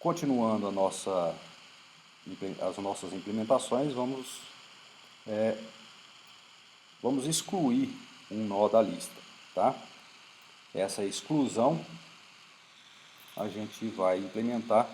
Continuando as nossas implementações, vamos excluir um nó da lista, tá? Essa exclusão a gente vai implementar,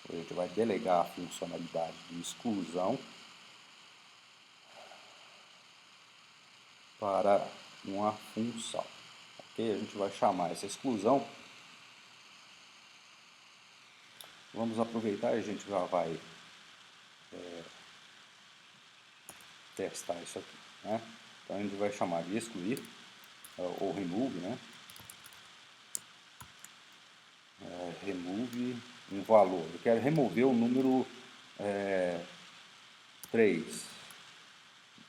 a gente vai delegar a funcionalidade de exclusão para uma função, ok? A gente vai chamar essa exclusão. Vamos aproveitar e a gente já vai testar isso aqui, né? Então a gente vai chamar de excluir, ou remove, né? Remove um valor. Eu quero remover o número 3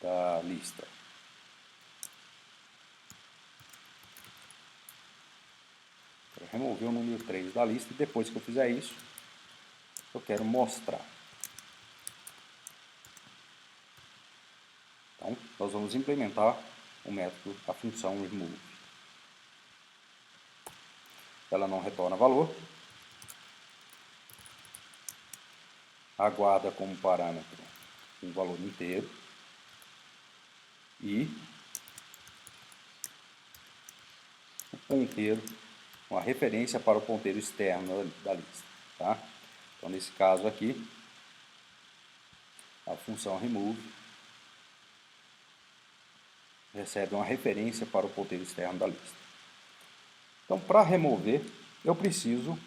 da lista. Quero remover o número 3 da lista e depois que eu fizer isso, eu quero mostrar. Então, nós vamos implementar o método, a função remove. Ela não retorna valor. Aguarda como parâmetro um valor inteiro. E o ponteiro, uma referência para o ponteiro externo da lista. Tá? Então, nesse caso aqui, a função remove recebe uma referência para o ponteiro externo da lista. Então, para remover, eu preciso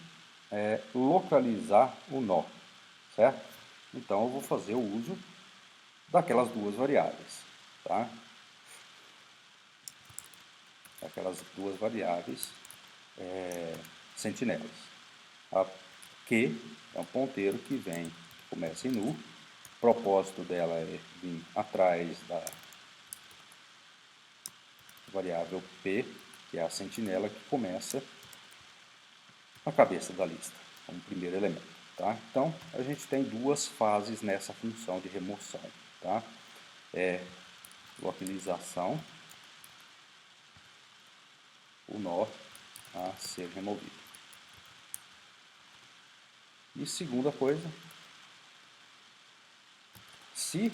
localizar o nó, certo? Então, eu vou fazer o uso daquelas duas variáveis, tá? Aquelas duas variáveis sentinelas. A Q é um ponteiro que começa em null. O propósito dela é vir atrás da variável P, que é a sentinela que começa na cabeça da lista, como primeiro elemento. Tá? Então, a gente tem duas fases nessa função de remoção. Tá? Localização, o nó a ser removido. E segunda coisa, se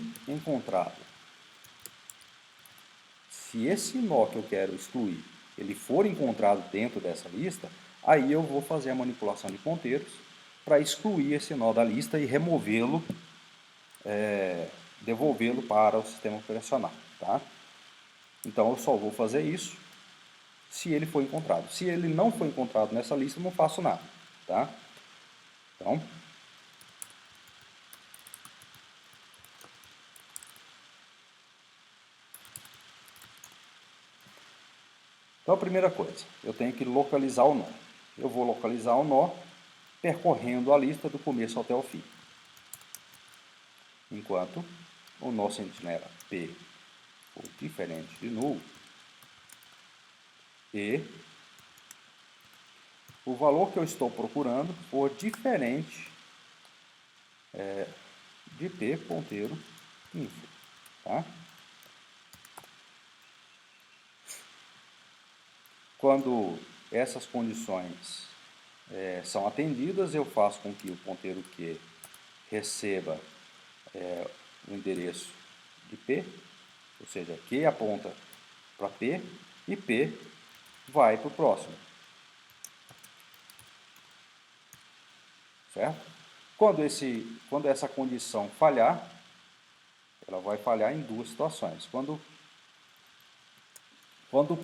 esse nó que eu quero excluir, ele for encontrado dentro dessa lista, aí eu vou fazer a manipulação de ponteiros para excluir esse nó da lista e removê-lo, devolvê-lo para o sistema operacional. Tá? Então eu só vou fazer isso se ele for encontrado. Se ele não for encontrado nessa lista, eu não faço nada. Tá? Então a primeira coisa, eu tenho que localizar o nó. Eu vou localizar o nó percorrendo a lista do começo até o fim. Enquanto o nó sentinela P for diferente de null e o valor que eu estou procurando for diferente de P ponteiro info. Tá? Quando essas condições são atendidas, eu faço com que o ponteiro Q receba o endereço de P, ou seja, Q aponta para P e P vai para o próximo. Certo? Quando essa condição falhar, ela vai falhar em duas situações. Quando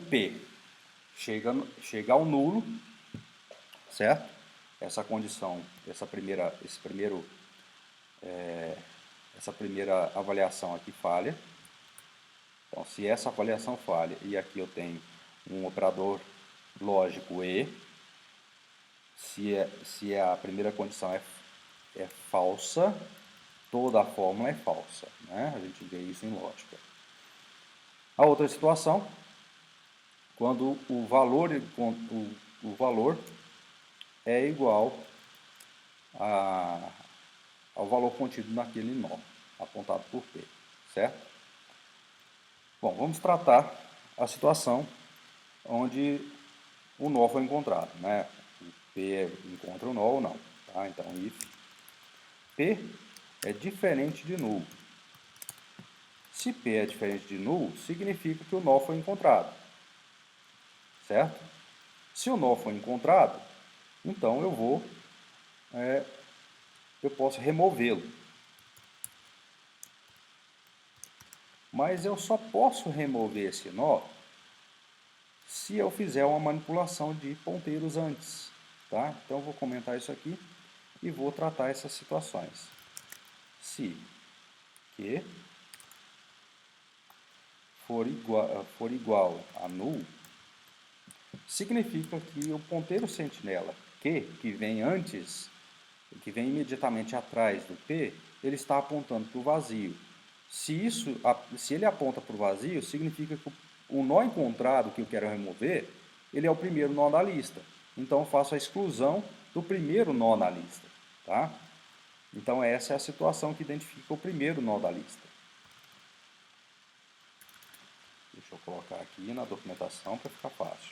P chega ao nulo, certo? Essa condição, essa primeira avaliação aqui falha. Então, se essa avaliação falha, e aqui eu tenho um operador lógico E, se a primeira condição é falsa, toda a fórmula é falsa. Né? A gente vê isso em lógica. A outra situação, quando o valor é igual ao valor contido naquele nó, apontado por P. Certo? Bom, vamos tratar a situação onde o nó foi encontrado. Né? P encontra o nó ou não. Tá? Então, if P é diferente de null. Se P é diferente de null, significa que o nó foi encontrado. Certo? Se o nó foi encontrado, então eu posso removê-lo. Mas eu só posso remover esse nó se eu fizer uma manipulação de ponteiros antes. Tá? Então eu vou comentar isso aqui e vou tratar essas situações. Se Q for igual a null, significa que o ponteiro sentinela Q, que vem antes, que vem imediatamente atrás do P, ele está apontando para o vazio. Se ele aponta para o vazio, significa que o nó encontrado que eu quero remover, ele é o primeiro nó da lista. Então eu faço a exclusão do primeiro nó na lista. Tá? Então essa é a situação que identifica o primeiro nó da lista. Deixa eu colocar aqui na documentação para ficar fácil.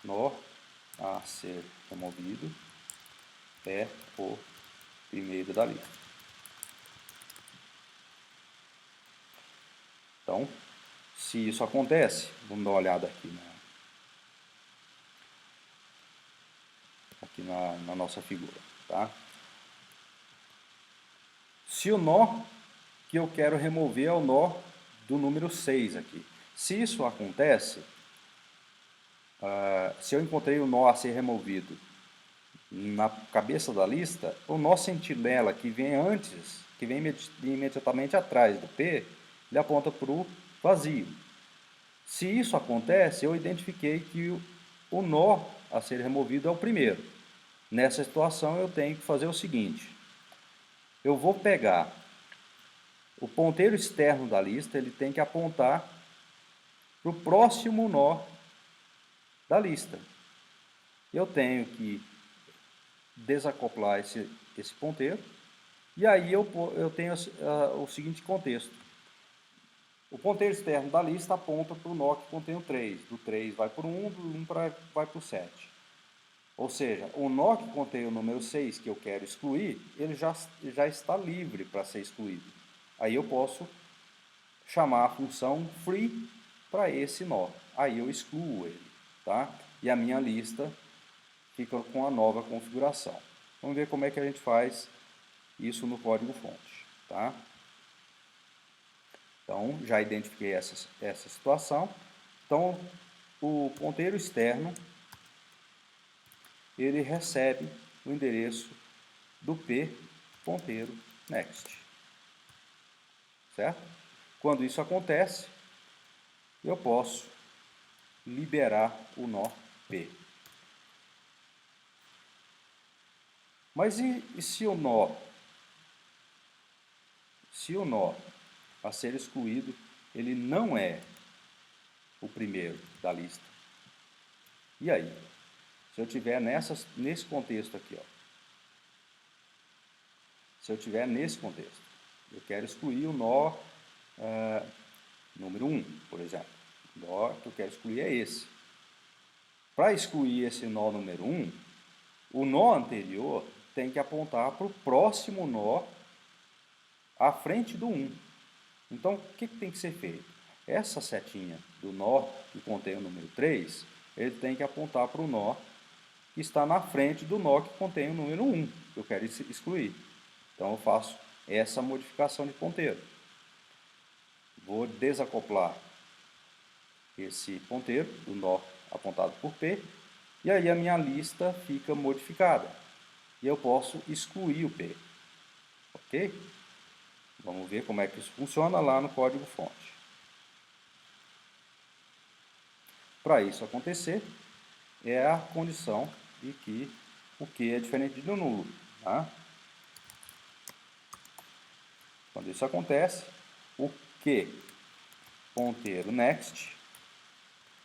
Nó a ser removido é o primeiro da lista. Então, se isso acontece, vamos dar uma olhada aqui na nossa figura. Tá? Se o nó que eu quero remover é o nó do número 6 aqui. Se isso acontece, se eu encontrei o nó a ser removido na cabeça da lista, o nó sentinela que vem antes, que vem imediatamente atrás do P, ele aponta para o vazio. Se isso acontece, eu identifiquei que o nó a ser removido é o primeiro. Nessa situação, eu tenho que fazer o seguinte. Eu vou pegar o ponteiro externo da lista, ele tem que apontar para o próximo nó da lista. Eu tenho que desacoplar esse ponteiro, e aí eu tenho o seguinte contexto. O ponteiro externo da lista aponta para o nó que contém o 3. Do 3 vai para o 1, do 1 vai para o 7. Ou seja, o nó que contém o número 6 que eu quero excluir, ele já está livre para ser excluído. Aí eu posso chamar a função free para esse nó. Aí eu excluo ele. Tá? E a minha lista fica com a nova configuração. Vamos ver como é que a gente faz isso no código-fonte. Tá? Então, já identifiquei essa situação. Então, o ponteiro externo, ele recebe o endereço do P ponteiro next. Certo? Quando isso acontece, eu posso liberar o nó P. Mas e se o nó a ser excluído, ele não é o primeiro da lista? E aí? Se eu tiver nesse contexto aqui, ó. Se eu tiver nesse contexto, eu quero excluir o nó número 1, por exemplo. O nó que eu quero excluir é esse. Para excluir esse nó número 1, o nó anterior tem que apontar para o próximo nó à frente do 1. Então, o que tem que ser feito? Essa setinha do nó que contém o número 3, ele tem que apontar para o nó que está na frente do nó que contém o número 1, que eu quero excluir. Então, eu faço essa modificação de ponteiro. Vou desacoplar esse ponteiro do nó apontado por P, e aí a minha lista fica modificada. E eu posso excluir o P. Ok? Vamos ver como é que isso funciona lá no código-fonte. Para isso acontecer, é a condição de que o Q é diferente do nulo. Tá? Quando isso acontece, o Q ponteiro next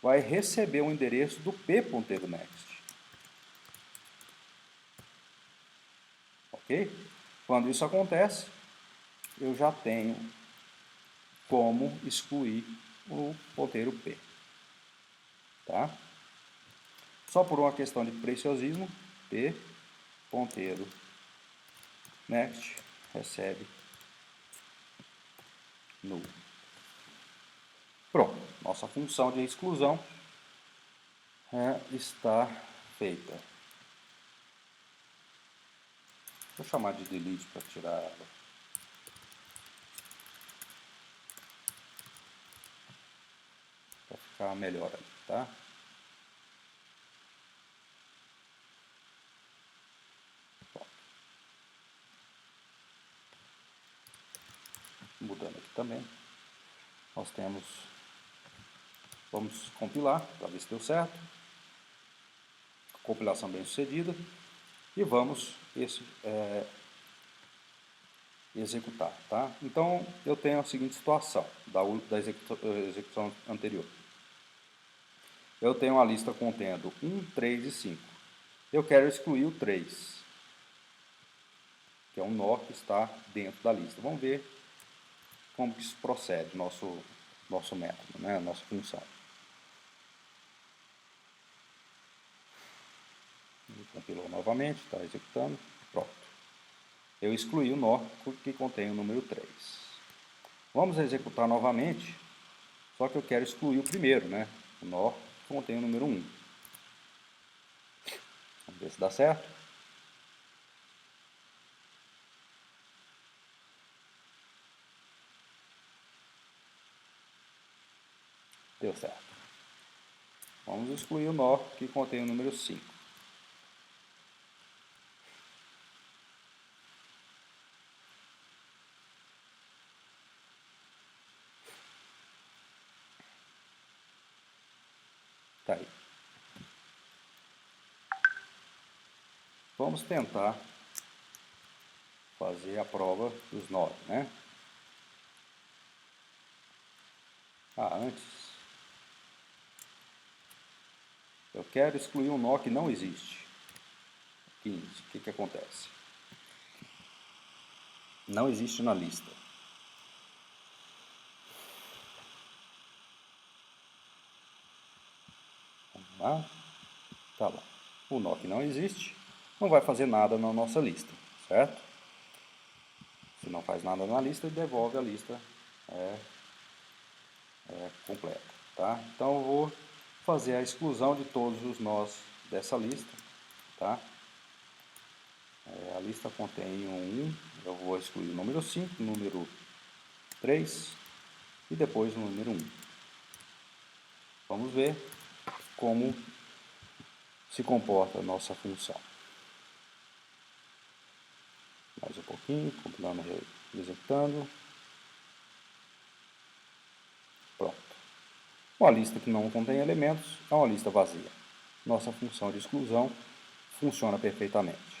vai receber o endereço do P ponteiro next. Ok? Quando isso acontece, eu já tenho como excluir o ponteiro P. Tá? Só por uma questão de preciosismo, P, ponteiro, next, recebe null. Pronto, nossa função de exclusão está feita. Vou chamar de delete para tirar ela. Para ficar melhor ali, tá? Pronto. Mudando aqui também. Nós temos... Vamos compilar para ver se deu certo. Compilação bem sucedida. E vamos executar, tá? Então, eu tenho a seguinte situação da execução anterior. Eu tenho uma lista contendo 1, 3 e 5. Eu quero excluir o 3, que é um nó que está dentro da lista. Vamos ver como que isso procede, nosso método, né? Nossa função. Compilou novamente, está executando, pronto. Eu excluí o nó que contém o número 3. Vamos executar novamente, só que eu quero excluir o primeiro, né? O nó que contém o número 1. Vamos ver se dá certo. Deu certo. Vamos excluir o nó que contém o número 5. Tá aí. Vamos tentar fazer a prova dos nós, né? Antes, eu quero excluir um nó que não existe. 15. O que acontece? Não existe na lista. Vamos lá. Tá lá. O nó que não existe não vai fazer nada na nossa lista, certo? Se não faz nada na lista, devolve a lista completa, tá? Então eu vou fazer a exclusão de todos os nós dessa lista, tá? A lista contém um 1, eu vou excluir o número 5, o número 3 e depois o número 1. Vamos ver como se comporta a nossa função. Mais um pouquinho, compilando e executando. Pronto. Uma lista que não contém elementos é uma lista vazia. Nossa função de exclusão funciona perfeitamente.